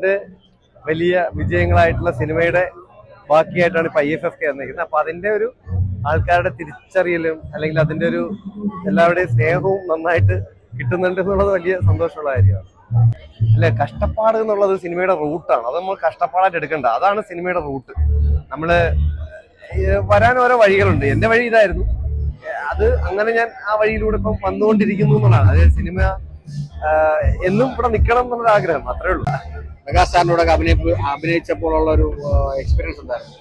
രണ്ട് വലിയ വിജയങ്ങളായിട്ടുള്ള സിനിമയുടെ ബാക്കിയായിട്ടാണ് ഇപ്പൊ IFFK വന്നിരിക്കുന്നത്. അപ്പൊ അതിന്റെ ഒരു ആൾക്കാരുടെ തിരിച്ചറിയലും അല്ലെങ്കിൽ അതിന്റെ ഒരു എല്ലാവരുടെയും സ്നേഹവും നന്നായിട്ട് കിട്ടുന്നുണ്ട് എന്നുള്ളത് വലിയ സന്തോഷമുള്ള കാര്യമാണ്. അല്ലെ, കഷ്ടപ്പാട് എന്നുള്ളത് സിനിമയുടെ റൂട്ടാണ്. അത് നമ്മൾ കഷ്ടപ്പാടായിട്ട് എടുക്കണ്ട. അതാണ് സിനിമയുടെ റൂട്ട്. നമ്മള് വരാൻ ഓരോ വഴികളുണ്ട്. എന്റെ വഴി ഇതായിരുന്നു. അത് അങ്ങനെ ഞാൻ ആ വഴിയിലൂടെ ഇപ്പം വന്നുകൊണ്ടിരിക്കുന്നു എന്നുള്ളതാണ്. അതായത് സിനിമ എന്നും ഇവിടെ നിൽക്കണം എന്നുള്ളൊരു ആഗ്രഹം, അത്രേ ഉള്ളൂ. മെഗാസ്റ്റാറിനോട് അഭിനയിച്ചപ്പോൾ ഉള്ള ഒരു എക്സ്പീരിയൻസ് ഉണ്ടായിരുന്നു.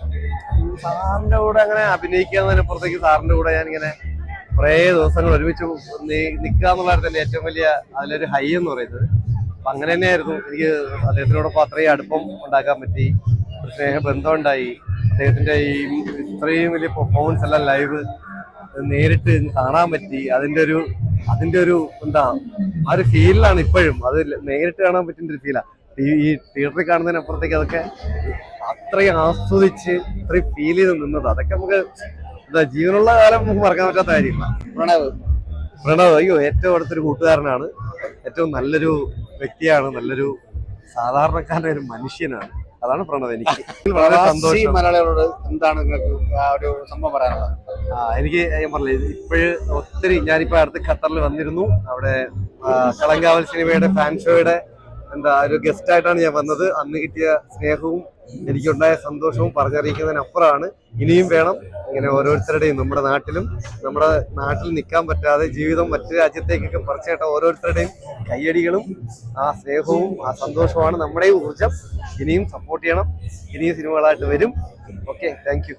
സാറിന്റെ കൂടെ അങ്ങനെ അഭിനയിക്കുന്നതിനപ്പുറത്തേക്ക് സാറിന്റെ കൂടെ ഞാൻ ഇങ്ങനെ കുറേ ദിവസങ്ങൾ ഒരുമിച്ച് നിൽക്കുക എന്നുള്ളതാണ് തന്നെ ഏറ്റവും വലിയ അതിലൊരു ഹൈ എന്ന് പറയുന്നത്. അപ്പൊ അങ്ങനെ തന്നെയായിരുന്നു എനിക്ക് അദ്ദേഹത്തിനോടൊപ്പം അത്രയും അടുപ്പം ഉണ്ടാക്കാൻ പറ്റി, ഒരു സ്നേഹബന്ധം ഉണ്ടായി. അദ്ദേഹത്തിന്റെ ഈ ഇത്രയും വലിയ പെർഫോമൻസ് എല്ലാം ലൈവ് നേരിട്ട് കാണാൻ പറ്റി. അതിന്റെ ഒരു എന്താ ആ ഒരു ഫീലിലാണ് ഇപ്പോഴും. അത് നേരിട്ട് കാണാൻ പറ്റുന്ന ഒരു ഫീലാണ്. ഈ തിയേറ്ററിൽ കാണുന്നതിനപ്പുറത്തേക്ക് അതൊക്കെ അത്രയും ആസ്വദിച്ച് അത്രയും ഫീൽ ചെയ്ത് നിന്നത്, അതൊക്കെ നമുക്ക് എന്താ ജീവനുള്ള കാലം നമുക്ക് മറക്കാൻ പറ്റാത്ത കാര്യങ്ങളാണ്. പ്രണവ് അയ്യോ ഏറ്റവും അടുത്തൊരു കൂട്ടുകാരനാണ്, ഏറ്റവും നല്ലൊരു വ്യക്തിയാണ്, നല്ലൊരു സാധാരണക്കാരനായ ഒരു മനുഷ്യനാണ്. അതാണ് പ്രണവ്. എനിക്ക് വളരെ സന്തോഷം. മലയാളികളോട് എന്താണ് നിങ്ങൾക്ക് ഒരു സംഭവം പറയാനുള്ളത്? എനിക്ക് ഞാൻ പറഞ്ഞില്ല, ഇപ്പോഴ് ഒത്തിരി ഞാനിപ്പോ അടുത്ത് ഖത്തറിൽ വന്നിരുന്നു. അവിടെ കളങ്കാവൽ സിനിമയുടെ ഫാൻ ഷോയുടെ ഒരു ഗസ്റ്റ് ആയിട്ടാണ് ഞാൻ വന്നത്. അന്ന് കിട്ടിയ സ്നേഹവും എനിക്കുണ്ടായ സന്തോഷവും പറഞ്ഞറിയിക്കുന്നതിനപ്പുറമാണ്. ഇനിയും വേണം ഇങ്ങനെ ഓരോരുത്തരുടെയും നമ്മുടെ നാട്ടിൽ നിൽക്കാൻ പറ്റാതെ ജീവിതം മറ്റു രാജ്യത്തേക്കൊക്കെ പറിച്ചേട്ട ഓരോരുത്തരുടെയും കയ്യടികളും ആ സ്നേഹവും ആ സന്തോഷവുമാണ് നമ്മുടെ ഊർജം. ഇനിയും സപ്പോർട്ട് ചെയ്യണം. ഇനിയും സിനിമകളായിട്ട് വരും. Okay, thank you.